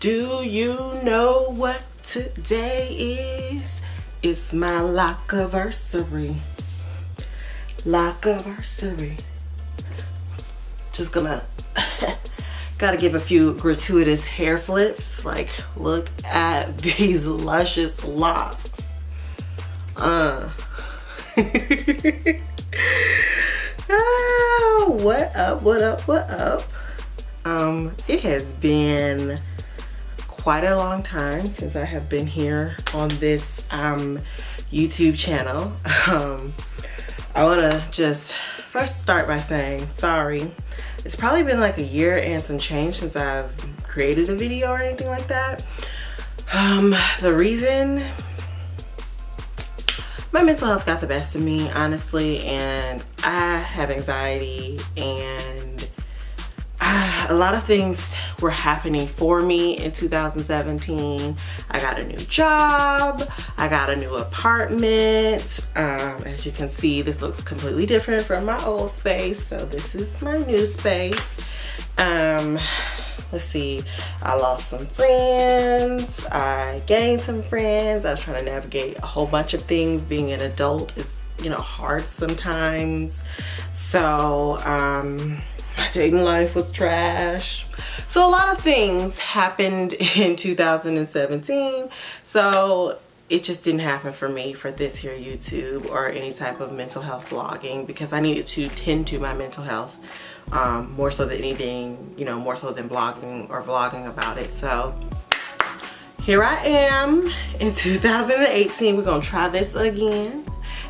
Do you know what today is? It's my Lockiversary. Lockiversary. Just gonna gotta give a few gratuitous hair flips. Like, look at these luscious locks. What up, what up, what up? It has been quite a long time since I have been here on this YouTube channel. I want to just first start by saying sorry. It's probably been like a year and some change since I've created a video or anything like that. The reason, my mental health got the best of me, honestly, and I have anxiety, and a lot of things were happening for me in 2017. I got a new job, I got a new apartment. As you can see, this looks completely different from my old space, so this is my new space. Let's see, I lost some friends, I gained some friends. I was trying to navigate a whole bunch of things. Being an adult is, you know, hard sometimes. So my dating life was trash. So a lot of things happened in 2017. So it just didn't happen for me for this here YouTube or any type of mental health vlogging, because I needed to tend to my mental health more so than anything, you know, more so than blogging or vlogging about it. So here I am in 2018. We're gonna try this again.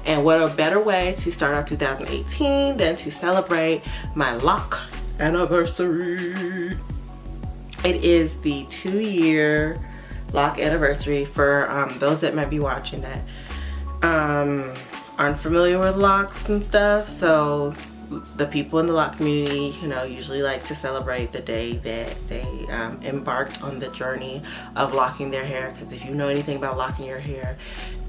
And what a better way to start out 2018 than to celebrate my lock anniversary. It is the 2-year lock anniversary. For those that might be watching that aren't familiar with locks and stuff. So the people in the lock community, you know, usually like to celebrate the day that they embarked on the journey of locking their hair. Because if you know anything about locking your hair,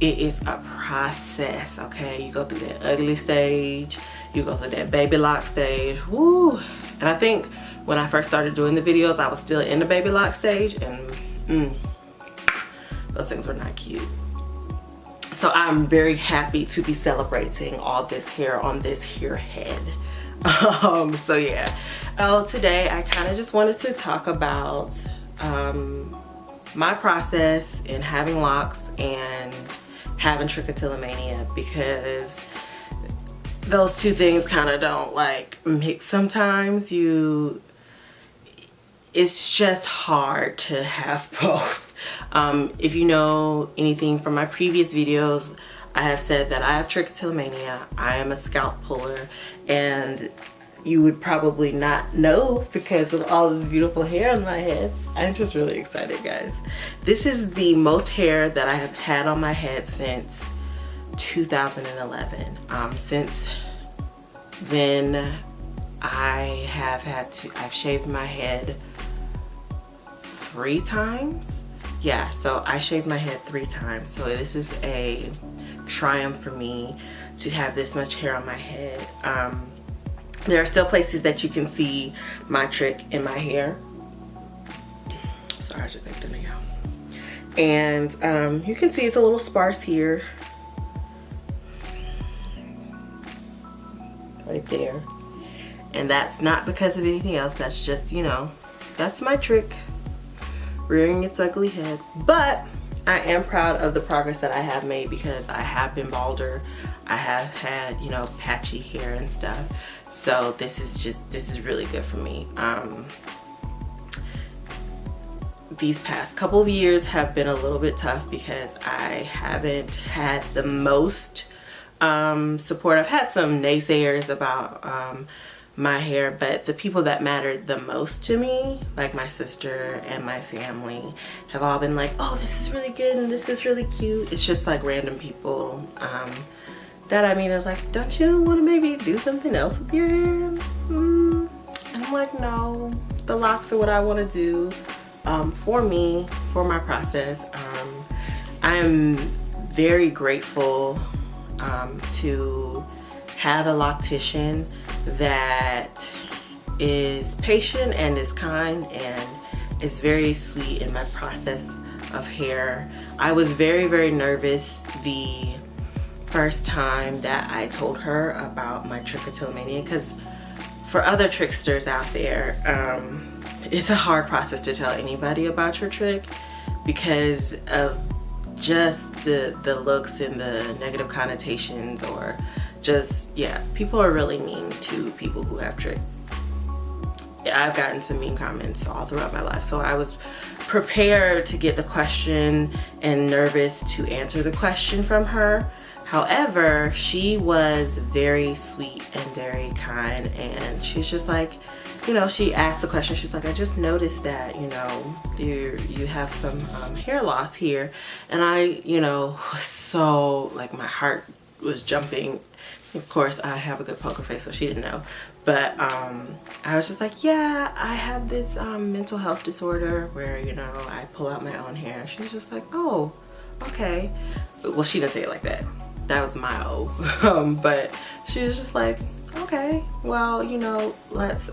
it is a process, okay? You go through that ugly stage, you go through that baby lock stage, woo! And I think when I first started doing the videos, I was still in the baby lock stage, and those things were not cute. So I'm very happy to be celebrating all this hair on this here head. So yeah. Today I kind of just wanted to talk about my process in having locks and having trichotillomania, because those two things kind of don't like mix sometimes. It's just hard to have both. If you know anything from my previous videos, I have said that I have trichotillomania. I am a scalp puller, and you would probably not know because of all this beautiful hair on my head. I'm just really excited, guys. This is the most hair that I have had on my head since 2011. Since then, I've shaved my head 3 times. Yeah, so I shaved my head 3 times. So this is a triumph for me to have this much hair on my head. There are still places that you can see my trick in my hair. Sorry, I just ate a nail. And you can see it's a little sparse here. Right there. And that's not because of anything else. That's just, you know, that's my trick rearing its ugly head. But I am proud of the progress that I have made, because I have been balder. I have had, you know, patchy hair and stuff. So this is really good for me. These past couple of years have been a little bit tough because I haven't had the most support. I've had some naysayers about my hair, but the people that mattered the most to me, like my sister and my family, have all been like, oh, this is really good and this is really cute. It's just like random people that I mean, I was like, don't you want to maybe do something else with your hair? And I'm like, no, the locks are what I want to do for me, for my process. I'm very grateful to have a loctician that is patient and is kind and is very sweet in my process of hair. I was very, very nervous the first time that I told her about my Trichotillomania, because for other tricksters out there, it's a hard process to tell anybody about your trick because of just the looks and the negative connotations, or just, yeah, people are really mean to people who have trick. I've gotten some mean comments all throughout my life, so I was prepared to get the question and nervous to answer the question from her. However, she was very sweet and very kind, and she's just like, you know, she asked the question, she's like, I just noticed that, you know, you have some hair loss here. And I, you know, was so, like, my heart was jumping. Of course, I have a good poker face, so she didn't know. But I was just like, yeah, I have this mental health disorder where, you know, I pull out my own hair. She's just like, oh, okay. Well, she didn't say it like that. That was my but she was just like, okay, well, you know, let's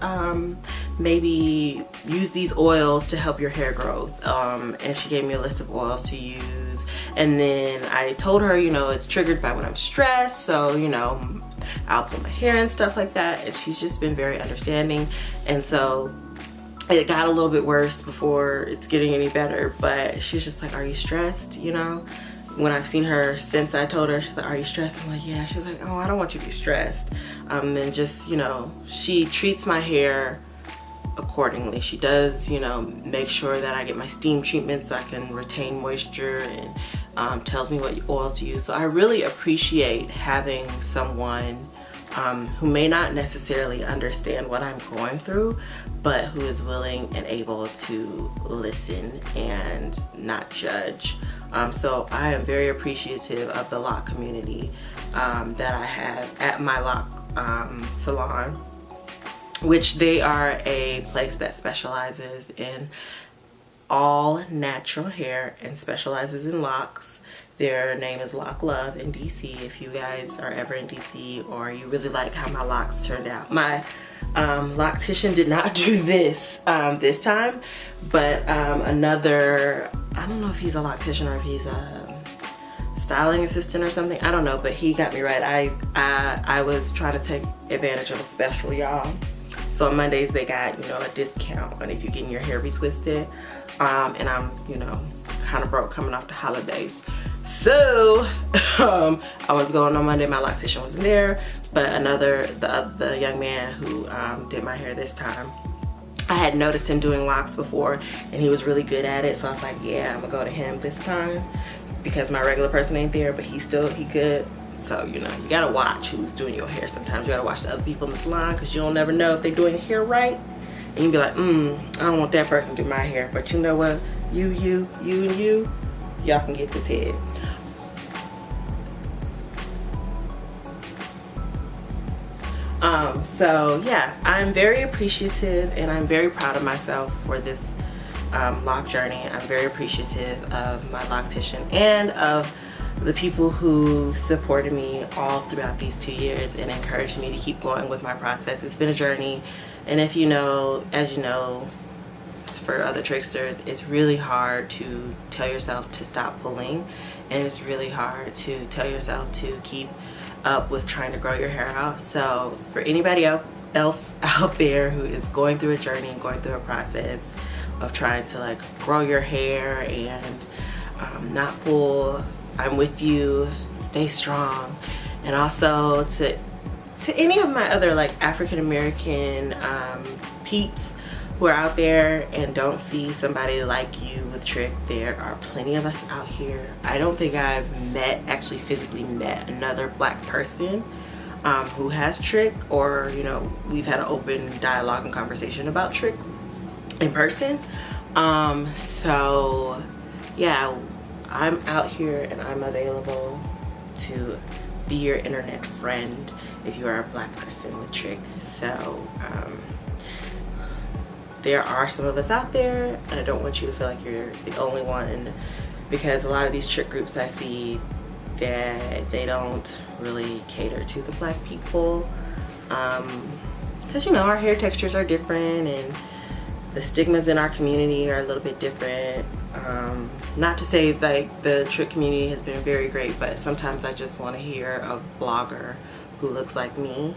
maybe use these oils to help your hair growth. And she gave me a list of oils to use. And then I told her, you know, it's triggered by when I'm stressed, so, you know, I'll pull my hair and stuff like that. And she's just been very understanding. And so it got a little bit worse before it's getting any better, but she's just like, are you stressed, you know? When I've seen her since I told her, she's like, are you stressed? I'm like, yeah. She's like, oh, I don't want you to be stressed. Then just, you know, she treats my hair accordingly. She does, you know, make sure that I get my steam treatment so I can retain moisture, and tells me what oils to use. So I really appreciate having someone who may not necessarily understand what I'm going through, but who is willing and able to listen and not judge. So I am very appreciative of the Loc community that I have at my Loc salon, which they are a place that specializes in all natural hair and specializes in locks. Their name is Loc Love in DC. If you guys are ever in DC or you really like how my locks turned out. My loctician did not do this this time, but another, I don't know if he's a loctician or if he's a styling assistant or something, I don't know, but he got me right. I was trying to take advantage of a special, y'all. So on Mondays they got, you know, a discount on if you're getting your hair retwisted, and I'm, you know, kind of broke coming off the holidays. So I was going on Monday, my loctician wasn't there, but the young man who did my hair this time, I had noticed him doing locks before and he was really good at it, so I was like, yeah, I'm gonna go to him this time because my regular person ain't there, but he could. So, you know, you gotta watch who's doing your hair. Sometimes you gotta watch the other people in the salon because you don't never know if they're doing your hair right. And you be like, I don't want that person to do my hair, but you know what? You and y'all can get this head. So yeah, I'm very appreciative and I'm very proud of myself for this Loc journey. I'm very appreciative of my loctician and of the people who supported me all throughout these 2 years and encouraged me to keep going with my process. It's been a journey, and if you know, as you know, for other tricksters, it's really hard to tell yourself to stop pulling, and it's really hard to tell yourself to keep up with trying to grow your hair out. So for anybody else out there who is going through a journey and going through a process of trying to like grow your hair and not pull, I'm with you. Stay strong. And also to any of my other like African American peeps who are out there and don't see somebody like you with Trick, there are plenty of us out here. I don't think I've actually physically met another black person who has Trick, or, you know, we've had an open dialogue and conversation about Trick in person. So yeah, I'm out here and I'm available to be your internet friend if you are a black person with Trick. So there are some of us out there, and I don't want you to feel like you're the only one, because a lot of these Trick groups I see that they don't really cater to the black people, because, you know, our hair textures are different and the stigmas in our community are a little bit different. Not to say like the Trich community has been very great, but sometimes I just want to hear a blogger who looks like me,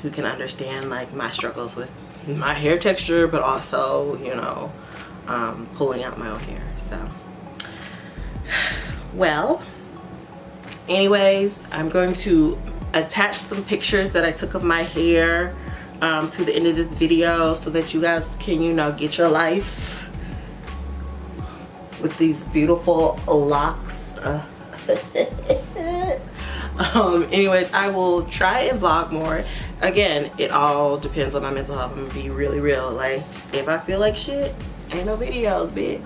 who can understand like my struggles with my hair texture, but also, you know, pulling out my own hair. So, well, anyways, I'm going to attach some pictures that I took of my hair to the end of this video so that you guys can, you know, get your life with these beautiful locks. Anyways, I will try and vlog more. Again, it all depends on my mental health. I'm gonna be really real. Like, if I feel like shit, ain't no videos, bitch.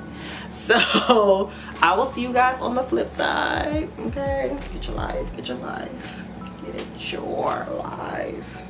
So I will see you guys on the flip side. Okay, get your life, get your life, get your life.